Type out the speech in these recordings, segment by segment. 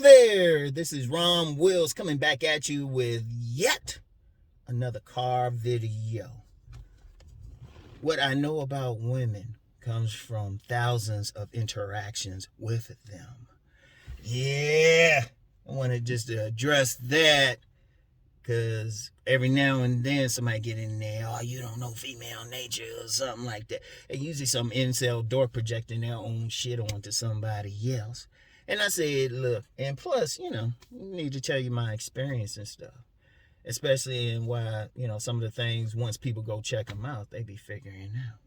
there, this is Rom Wills coming back at you with yet another car video. What I know about women comes from thousands of interactions with them. Yeah, I want to just address that because every now and then somebody get in there, oh, you don't know female nature or something like that. And usually some incel dork projecting their own shit onto somebody else. And I said, look, and plus, you need to tell you my experience and stuff. Especially in why, some of the things, once people go check them out, they be figuring out.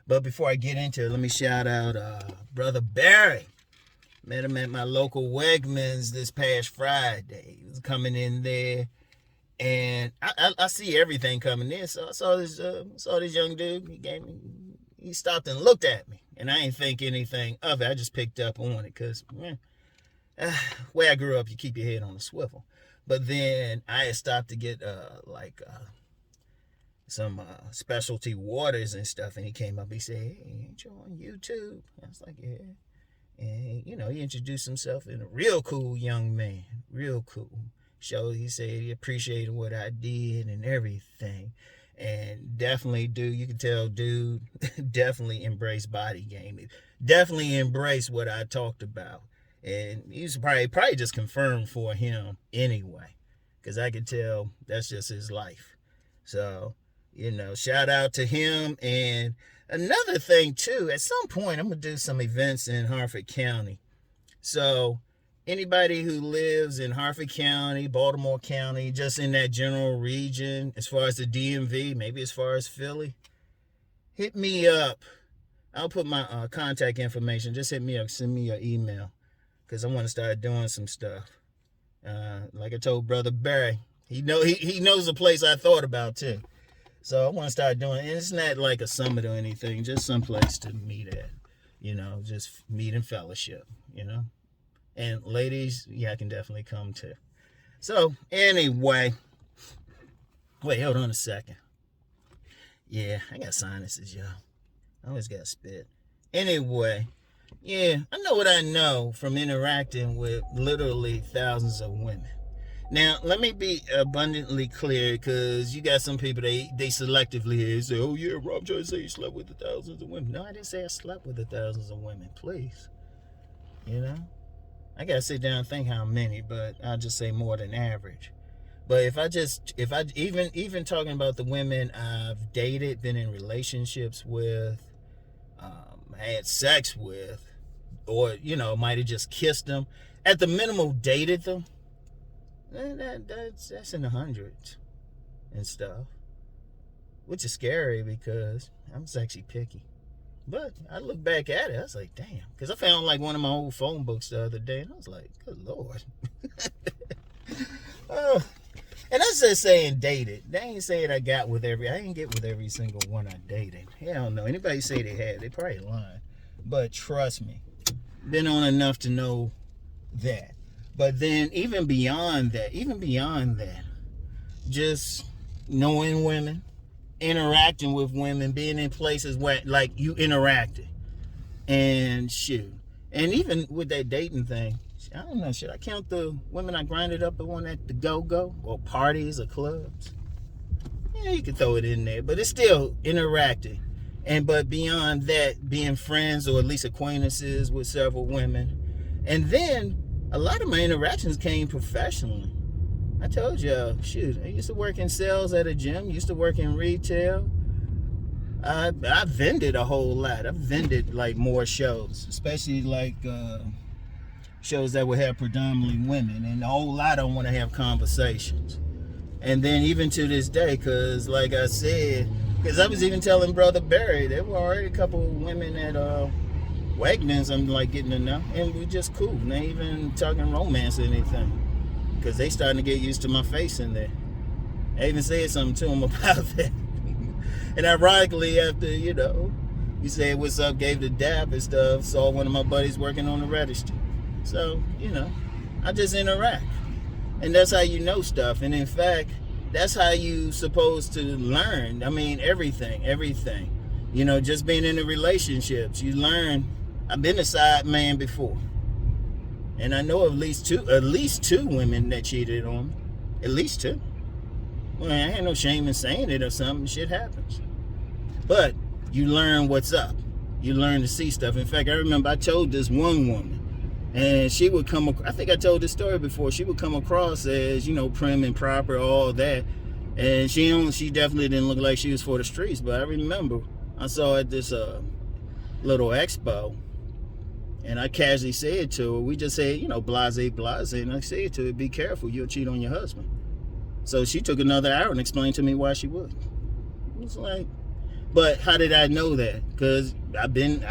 But before I get into it, let me shout out Brother Barry. Met him at my local Wegmans this past Friday. He was coming in there, and I see everything coming in. So I saw this young dude. He stopped and looked at me, and I ain't think anything of it. I just picked up on it because, where I grew up, you keep your head on a swivel. But then I had stopped to get some specialty waters and stuff, and he came up. He said, "Hey, ain't you on YouTube?" I was like, "Yeah." And he introduced himself in a real cool young man, real cool. He said he appreciated what I did and everything. And definitely, dude, you can tell, dude, definitely embraced body gaming. Definitely embraced what I talked about. And he's probably just confirmed for him anyway, because I could tell that's just his life. So, shout out to him. And another thing, too, at some point, I'm going to do some events in Harford County. So anybody who lives in Harford County, Baltimore County, just in that general region, as far as the DMV, maybe as far as Philly, hit me up. I'll put my contact information. Just hit me up. Send me your email, because I want to start doing some stuff. Like I told Brother Barry, he knows the place I thought about, too. So I want to start doing it. It's not like a summit or anything, just some place to meet at, just meet and fellowship, And ladies, yeah, I can definitely come too. So anyway, wait, hold on a second. Yeah, I got sinuses, y'all. I always got spit. Anyway, yeah, I know what I know from interacting with literally thousands of women. Now, let me be abundantly clear, because you got some people, they selectively say, oh yeah, Rob trying to say you slept with the thousands of women. No, I didn't say I slept with the thousands of women, please. I gotta sit down and think how many, but I'll just say more than average. But if I even talking about the women I've dated, been in relationships with, had sex with, or might have just kissed them, at the minimum dated them, that's in the hundreds and stuff, which is scary because I'm sexy picky. But I look back at it, I was like, damn, because I found like one of my old phone books the other day, and I was like, good Lord. And that's just saying dated. They ain't saying I ain't get with every single one I dated. Hell no. Anybody say they had, they probably lying. But trust me, been on enough to know that. But then even beyond that, just knowing women, interacting with women, being in places where like you interacted, and shoot. And even with that dating thing, I don't know, should I count the women I grinded up on at the go-go or parties or clubs? Yeah, you can throw it in there, but it's still interacting. But beyond that, being friends or at least acquaintances with several women. And then a lot of my interactions came professionally. I told y'all, shoot, I used to work in sales at a gym, used to work in retail. I vended a whole lot. I vended like more shows, especially like shows that would have predominantly women, and a whole lot don't want to have conversations. And then even to this day, because like I said, because I was even telling Brother Barry, there were already a couple of women at Wegmans I'm like getting to know, and we're just cool. Not even talking romance or anything, because they starting to get used to my face in there. I even said something to them about that. And ironically, after, you said what's up, gave the dap and stuff, saw one of my buddies working on the register. So, I just interact. And that's how you know stuff. And in fact, that's how you supposed to learn. I mean, everything. Just being in the relationships, you learn. I've been a side man before. And I know at least two women that cheated on me. At least two. Well, I ain't no shame in saying it or something. Shit happens. But you learn what's up. You learn to see stuff. In fact, I remember I told this one woman, and she would come, I think I told this story before, she would come across as, prim and proper, all that. And she definitely didn't look like she was for the streets. But I remember I saw at this little expo, and I casually said to her, we just said, blase, blase. And I said to her, be careful, you'll cheat on your husband. So she took another hour and explained to me why she would. It was like, but how did I know that? Because I've been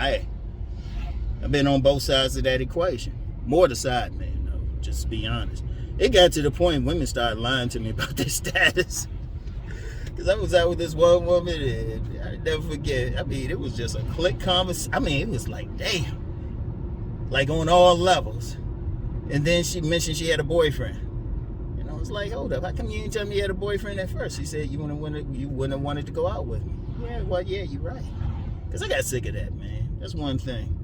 on both sides of that equation. More the side man, though, just to be honest. It got to the point women started lying to me about their status. Because I was out with this one woman, and I never forget. I mean, it was just a quick conversation. I mean, it was like, damn. Like on all levels. And then she mentioned she had a boyfriend. And I was like, hold up, how come you didn't tell me you had a boyfriend at first? She said you wouldn't have wanted to go out with me. Yeah, well, yeah, you're right. Because I got sick of that, man. That's one thing.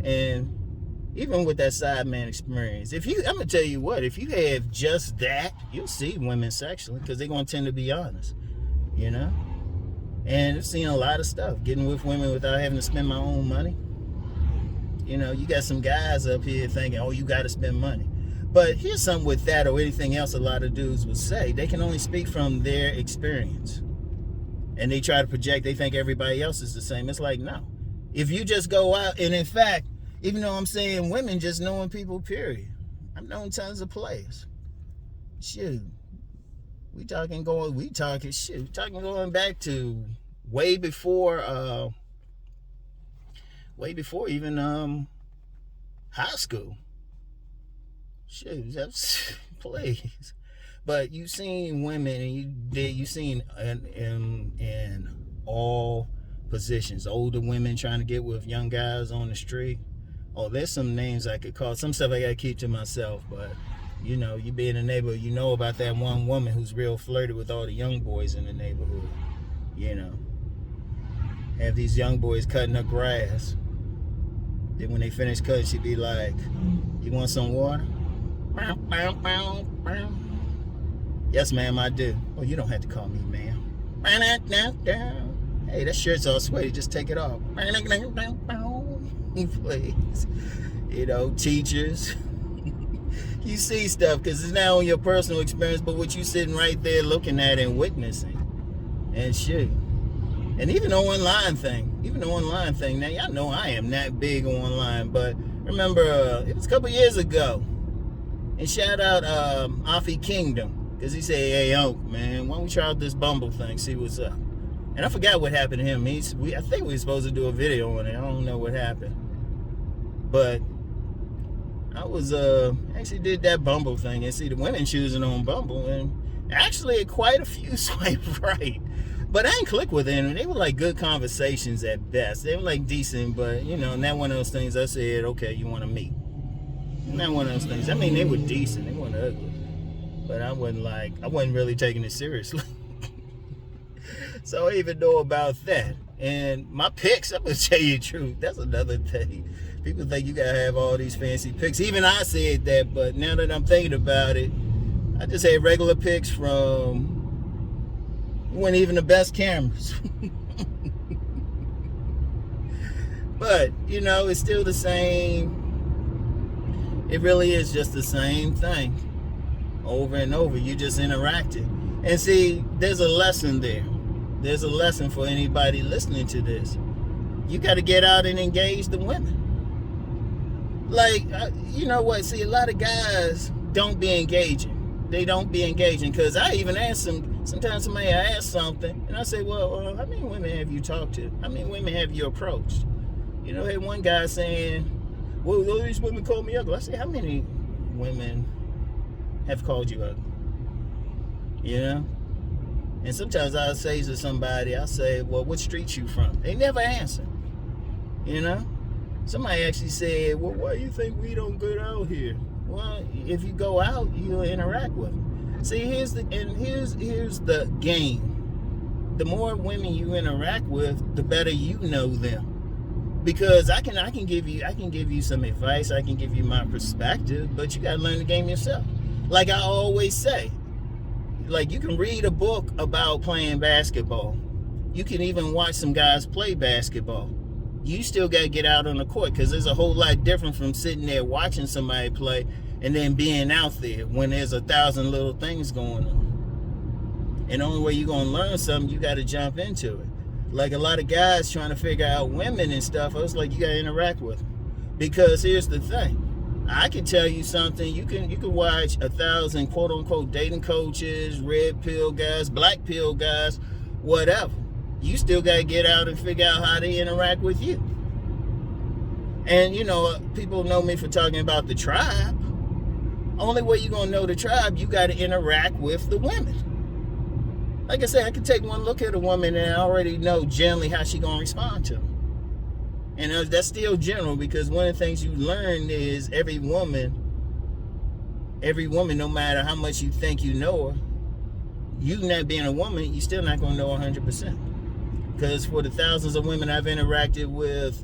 And even with that side man experience, I'm going to tell you what, if you have just that, you'll see women sexually because they're going to tend to be honest, And I've seen a lot of stuff, getting with women without having to spend my own money. You got some guys up here thinking, oh, you got to spend money. But here's something with that or anything else a lot of dudes would say. They can only speak from their experience. And they try to project, they think everybody else is the same. It's like, no. If you just go out, and in fact, even though I'm saying women just knowing people, period. I've known tons of players. Shoot. Talking going back to way before even high school. Shoot, that's please. But you've seen women, and you've seen in all positions, older women trying to get with young guys on the street. Oh, there's some names I could call. Some stuff I gotta keep to myself, but you be in the neighborhood, you know about that one woman who's real flirty with all the young boys in the neighborhood. Have these young boys cutting her grass. Then when they finish cutting, she'd be like, you want some water? Yes, ma'am, I do. Oh, you don't have to call me ma'am. Hey, that shirt's all sweaty. Just take it off. Please. Teachers. You see stuff because it's not on your personal experience, but what you sitting right there looking at and witnessing. And shit. And even the online thing. Now, y'all know I am not big online, but remember, it was a couple years ago. And shout out Afi Kingdom. Because he said, hey, man, why don't we try out this Bumble thing, see what's up. And I forgot what happened to him. I think we were supposed to do a video on it. I don't know what happened. But I was actually did that Bumble thing. And see the women choosing on Bumble. And actually quite a few swipe right. But I didn't click with them. They were like good conversations at best. They were like decent. But, not one of those things I said, okay, you want to meet. Not one of those things. I mean, they were decent. They weren't ugly. But I wasn't really taking it seriously. So I even know about that. And my pics, I'm going to tell you the truth. That's another thing. People think you got to have all these fancy pics. Even I said that, but now that I'm thinking about it, I just had regular pics from, weren't even the best cameras. But, it's still the same. It really is just the same thing. Over and over, you just interacting. And see, there's a lesson there. There's a lesson for anybody listening to this. You got to get out and engage the women. Like, you know what? See, a lot of guys don't be engaging. They don't be engaging because I even ask them, sometimes somebody asks something, and I say, well, how many women have you talked to? How many women have you approached? Had one guy saying, well, all these women call me ugly. I say, how many women have called you ugly? And sometimes I'll say to somebody, I'll say, well, what street you from? They never answer. Somebody actually said, well, why do you think we don't go out here? Well, if you go out, you'll interact with them. See, here's the game. The more women you interact with, the better you know them. Because I can give you some advice, I can give you my perspective, but you gotta learn the game yourself. Like I always say, like you can read a book about playing basketball. You can even watch some guys play basketball. You still gotta get out on the court, because there's a whole lot different from sitting there watching somebody play and then being out there when there's 1,000 little things going on. And the only way you're gonna learn something, you gotta jump into it. Like a lot of guys trying to figure out women and stuff, I was like, you gotta interact with them. Because here's the thing, I can tell you something, you can watch 1,000 quote unquote dating coaches, red pill guys, black pill guys, whatever. You still gotta get out and figure out how they interact with you. And you know, people know me for talking about the tribe. Only way you're gonna know the tribe, you gotta interact with the women. Like I said, I can take one look at a woman and I already know generally how she gonna respond to me. And that's still general, because one of the things you learn is every woman, no matter how much you think you know her, you not being a woman, you still not gonna know 100%. Because for the thousands of women I've interacted with,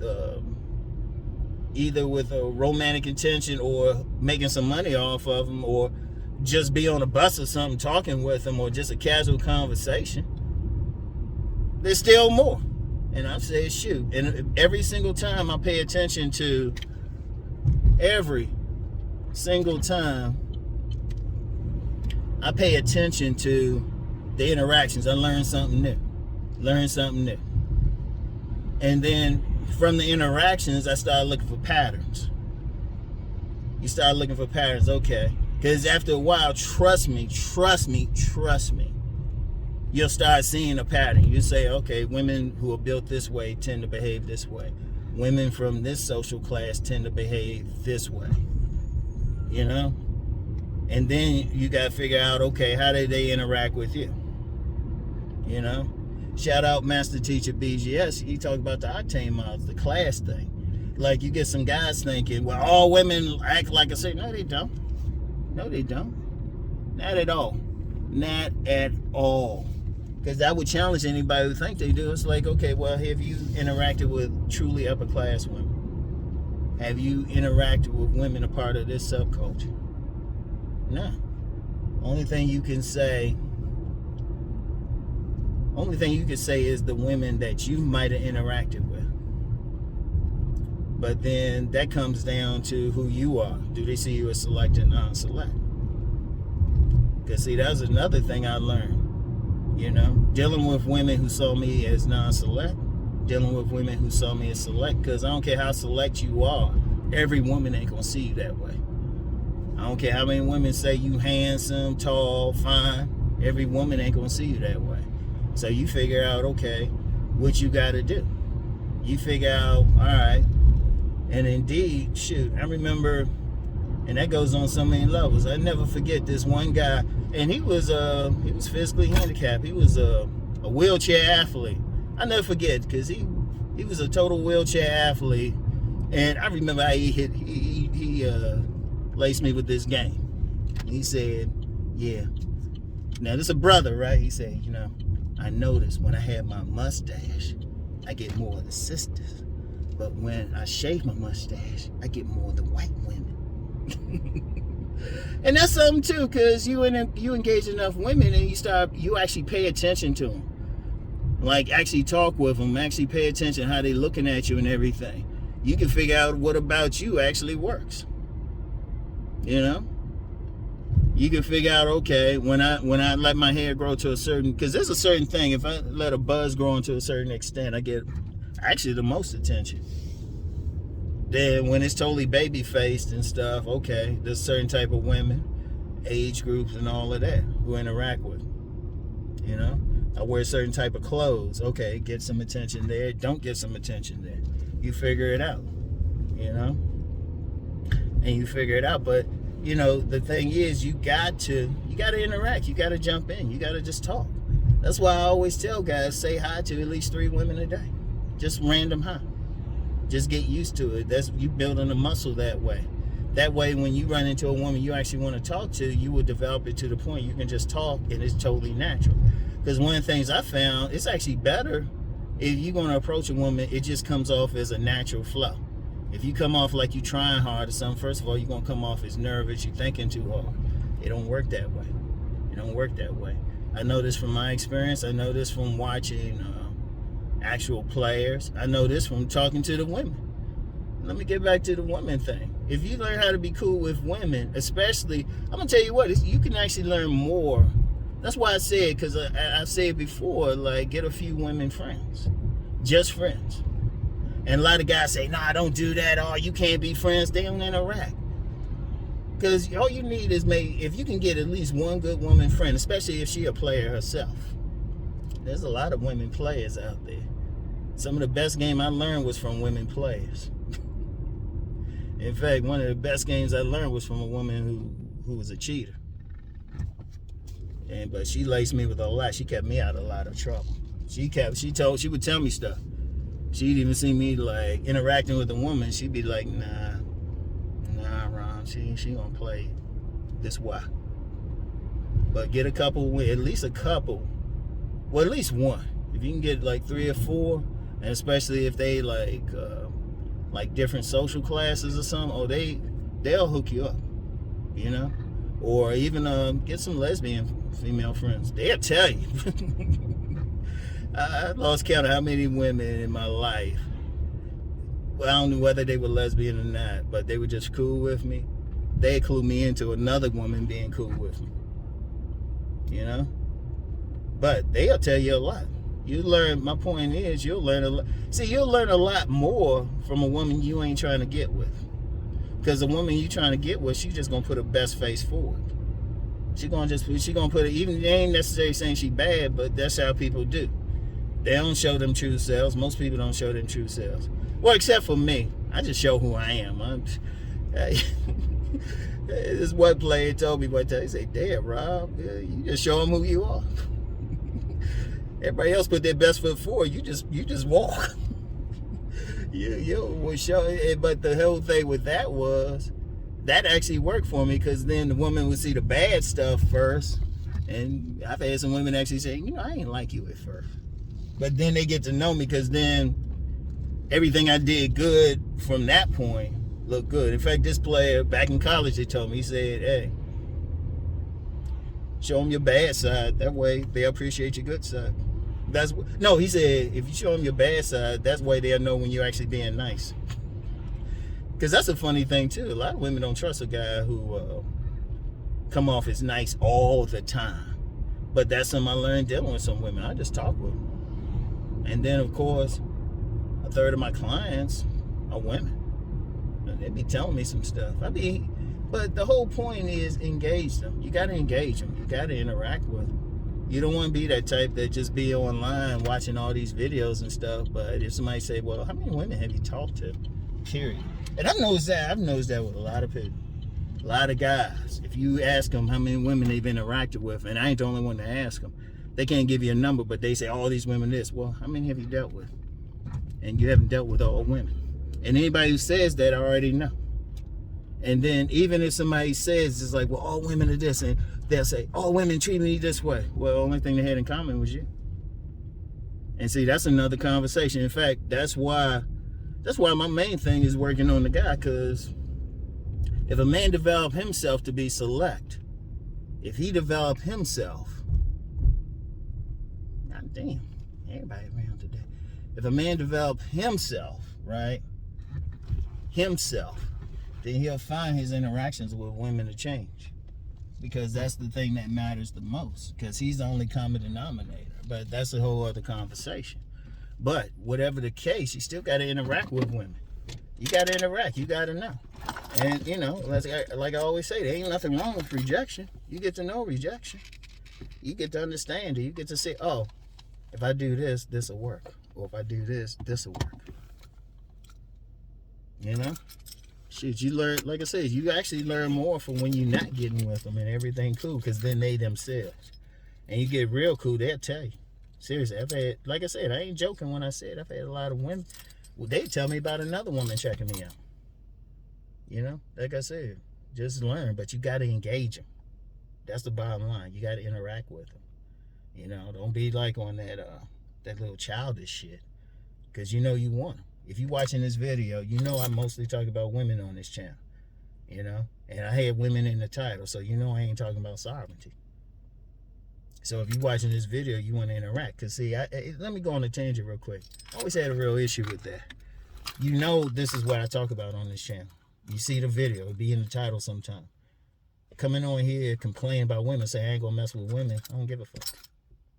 either with a romantic intention or making some money off of them, or just be on a bus or something talking with them, or just a casual conversation, there's still more. And I've said, shoot, and every single time I pay attention to, the interactions, I learn something new. And then from the interactions, I started looking for patterns. You start looking for patterns, okay. Because after a while, trust me, you'll start seeing a pattern. You say, okay, women who are built this way tend to behave this way. Women from this social class tend to behave this way. You know? And then you got to figure out, okay, how do they interact with you? You know? Shout out Master Teacher BGS. He talked about the octane models, the class thing. Like you get some guys thinking, well, all women act like a certain. No, they don't. No, they don't. Not at all. Not at all. Because that would challenge anybody who think they do. It's like, okay, well, have you interacted with truly upper class women? Have you interacted with women a part of this subculture? No. Only thing you can say is the women that you might have interacted with. But then that comes down to who you are. Do they see you as select or non-select? Because see, that's another thing I learned. You know, dealing with women who saw me as non-select, dealing with women who saw me as select, because I don't care how select you are, every woman ain't gonna see you that way. I don't care how many women say you handsome, tall, fine, every woman ain't gonna see you that way. So you figure out, okay, what you gotta do. You figure out, all right. And indeed, shoot, I remember, and that goes on so many levels. I never forget this one guy, and he was physically handicapped. He was a wheelchair athlete. I never forget, because he was a total wheelchair athlete. And I remember how he laced me with this game. He said, yeah. Now this is a brother, right? He said, you know, I noticed when I have my mustache, I get more of the sisters. But when I shave my mustache, I get more of the white women. And that's something too, because you engage enough women and you actually pay attention to them. Like actually talk with them, actually pay attention how they looking at you and everything. You can figure out what about you actually works. You know? You can figure out, okay, when I let my hair grow to a certain, because there's a certain thing, if I let a buzz grow into a certain extent, I get actually the most attention. Then when it's totally baby faced and stuff, okay, there's certain type of women, age groups and all of that who interact with. You know, I wear a certain type of clothes, okay, get some attention there, don't get some attention there. You figure it out, you know, and you figure it out. But you know, the thing is, you got to interact, you got to jump in, you got to just talk. That's why I always tell guys, say hi to at least 3 women a day. Just random hi. Just get used to it. That's you building a muscle that way. That way, when you run into a woman you actually want to talk to, you will develop it to the point you can just talk and it's totally natural. Because one of the things I found, it's actually better if you're going to approach a woman, it just comes off as a natural flow. If you come off like you trying hard or something, first of all, you're going to come off as nervous, you thinking too hard. It don't work that way. It don't work that way. I know this from my experience. I know this from watching actual players. I know this from talking to the women. Let me get back to the women thing. If you learn how to be cool with women, especially, I'm going to tell you what, you can actually learn more. That's why I said, because I said before, like, get a few women friends. Just friends. And a lot of guys say, nah, don't do that. Oh, you can't be friends. They don't interact. Because all you need is if you can get at least one good woman friend, especially if she a player herself. There's a lot of women players out there. Some of the best game I learned was from women players. In fact, one of the best games I learned was from a woman who was a cheater. But she laced me with a lot. She kept me out of a lot of trouble. She would tell me stuff. She'd even see me like interacting with a woman. She'd be like, nah, Ron, she gonna play this way. But get a couple, at least a couple, well, at least one. If you can get like 3 or 4, and especially if they like different social classes or something, they'll hook you up, you know? Or even get some lesbian female friends. They'll tell you. I lost count of how many women in my life, well, I don't know whether they were lesbian or not, but they were just cool with me. They clued me into another woman being cool with me, you know? But they'll tell you a lot. You learn, my point is, you'll learn a lot. See, you'll learn a lot more from a woman you ain't trying to get with. Because the woman you trying to get with, she just going to put her best face forward. She going to put it, even they ain't necessarily saying she bad, but that's how people do. They don't show them true selves. Most people don't show them true selves. Well, except for me. I just show who I am. This one player told me one time, he said, damn, Rob, you just show them who you are. Everybody else put their best foot forward. You just walk. you will show it. But the whole thing with that was, that actually worked for me, because then the woman would see the bad stuff first. And I've had some women actually say, I ain't like you at first. But then they get to know me, because then everything I did good from that point looked good. In fact, this player back in college, they told me, he said, hey, show them your bad side. That way they appreciate your good side. He said, if you show them your bad side, that's why they'll know when you're actually being nice. Because that's a funny thing too. A lot of women don't trust a guy who come off as nice all the time. But that's something I learned dealing with some women. I just talk with them. And then, of course, a third of my clients are women. They be telling me some stuff. But the whole point is engage them. You got to engage them. You got to interact with them. You don't want to be that type that just be online watching all these videos and stuff. But if somebody say, well, how many women have you talked to? Period. And I've noticed that with a lot of people. A lot of guys. If you ask them how many women they've interacted with, and I ain't the only one to ask them, they can't give you a number, but they say, all these women this. Well, how many have you dealt with? And you haven't dealt with all women. And anybody who says that, I already know. And then even if somebody says, it's like, well, all women are this, and they'll say, all women treat me this way. Well, the only thing they had in common was you. And see, that's another conversation. In fact, that's why my main thing is working on the guy, because if a man develop himself to be select, if he develop himself, god damn, everybody around today. If a man develop himself, right, then he'll find his interactions with women to change. Because that's the thing that matters the most. Because he's the only common denominator. But that's a whole other conversation. But whatever the case, you still got to interact with women. You got to interact. You got to know. And, like I always say, there ain't nothing wrong with rejection. You get to know rejection. You get to understand it. You get to say, oh, if I do this, this will work. Or if I do this, this will work. Shit, you learn, like I said, you actually learn more from when you're not getting with them and everything cool, because then they themselves. And you get real cool, they'll tell you. Seriously, I've had, like I said, I ain't joking when I said I've had a lot of women. Well, they tell me about another woman checking me out. Like I said, just learn, but you got to engage them. That's the bottom line. You got to interact with them. Don't be like on that little childish shit. because you know you want them. If you're watching this video, you know I mostly talk about women on this channel, you know, and I had women in the title, so you know I ain't talking about sovereignty. So if you're watching this video, you want to interact. Because, see, let me go on a tangent real quick. I always had a real issue with that. You know this is what I talk about on this channel. You see the video. It'll be in the title sometime. Coming on here, complain about women, say I ain't going to mess with women. I don't give a fuck.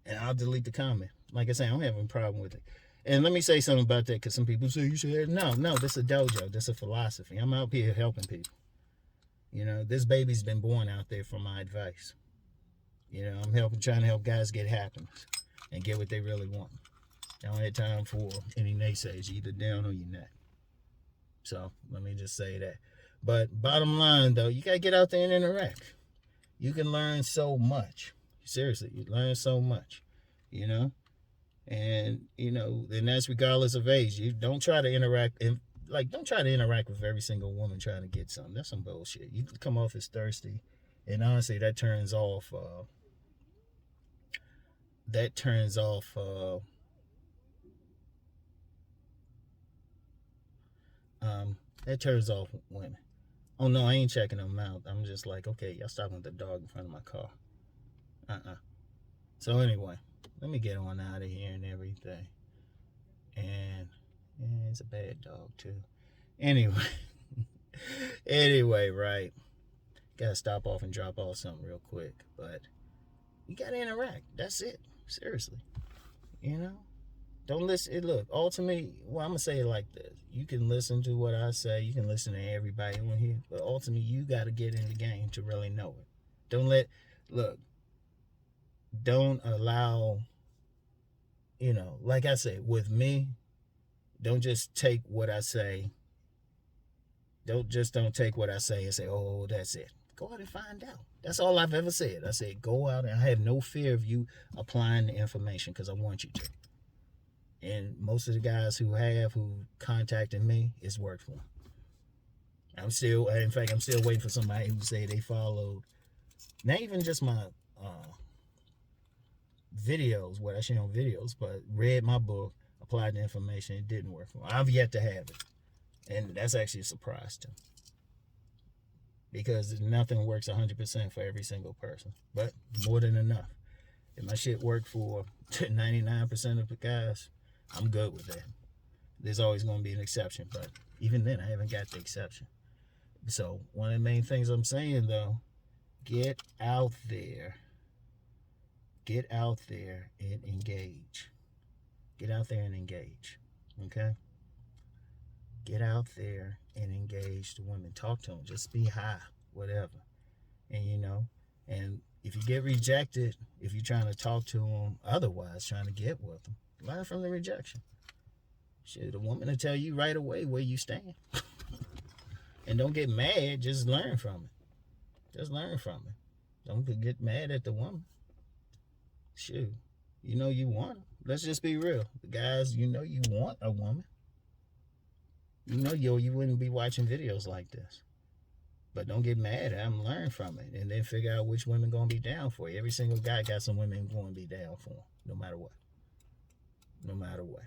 And I'll delete the comment. Like I say, I don't have a problem with it. And let me say something about that, because some people say you should have. No, this is a dojo. This is a philosophy. I'm out here helping people. You know, this baby's been born out there for my advice. You know, I'm trying to help guys get happiness and get what they really want. I don't have time for any naysayers. You're either down or you're not. So let me just say that. But bottom line, though, you got to get out there and interact. You can learn so much. Seriously, you learn so much, you know. And, you know, and that's regardless of age. You don't try to interact. Don't try to interact with every single woman trying to get something. That's some bullshit. You can come off as thirsty. And honestly, that turns off women. Oh no, I ain't checking them out. I'm just like, okay, y'all stopping with the dog in front of my car. So anyway, let me get on out of here and everything. And yeah, it's a bad dog too. Anyway, right. Gotta stop off and drop off something real quick, but you gotta interact. That's it. Seriously, you know. Don't listen. Look, ultimately, well, I'm gonna say it like this: you can listen to what I say, you can listen to everybody on here, but ultimately, you gotta get in the game to really know it. Don't allow. You know, like I said, with me, don't just take what I say. Don't take what I say and say, oh, that's it. Go out and find out. That's all I've ever said. I said, go out, and I have no fear of you applying the information because I want you to. And most of the guys who contacted me, it's worked for them. I'm still waiting for somebody who say they followed, not even just my videos, what I share on videos, but read my book, applied the information, it didn't work for them. I've yet to have it. And that's actually a surprise to me. Because nothing works 100% for every single person. But more than enough. If my shit worked for 99% of the guys, I'm good with that. There's always going to be an exception. But even then, I haven't got the exception. So one of the main things I'm saying, though, get out there. Get out there and engage. Get out there and engage. Okay? Get out there and engage the women. Talk to them. Just be high, whatever. And, you know, and if you get rejected, if you're trying to talk to them otherwise, trying to get with them, learn from the rejection. Shit, the woman will tell you right away where you stand. And don't get mad. Just learn from it. Just learn from it. Don't get mad at the woman. Shoot. You know you want her. Let's just be real. The guys, you know you want a woman. You know you wouldn't be watching videos like this. But don't get mad at them. Learn from it. And then figure out which women going to be down for you. Every single guy got some women going to be down for him. No matter what. No matter what.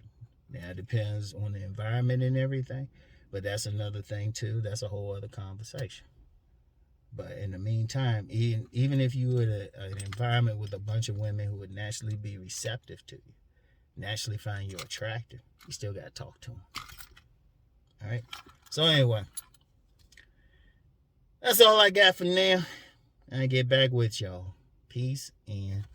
Now, it depends on the environment and everything. But that's another thing, too. That's a whole other conversation. But in the meantime, even if you were in an environment with a bunch of women who would naturally be receptive to you, naturally find you attractive, you still got to talk to them. All right? So anyway, that's all I got for now. I'll get back with y'all. Peace and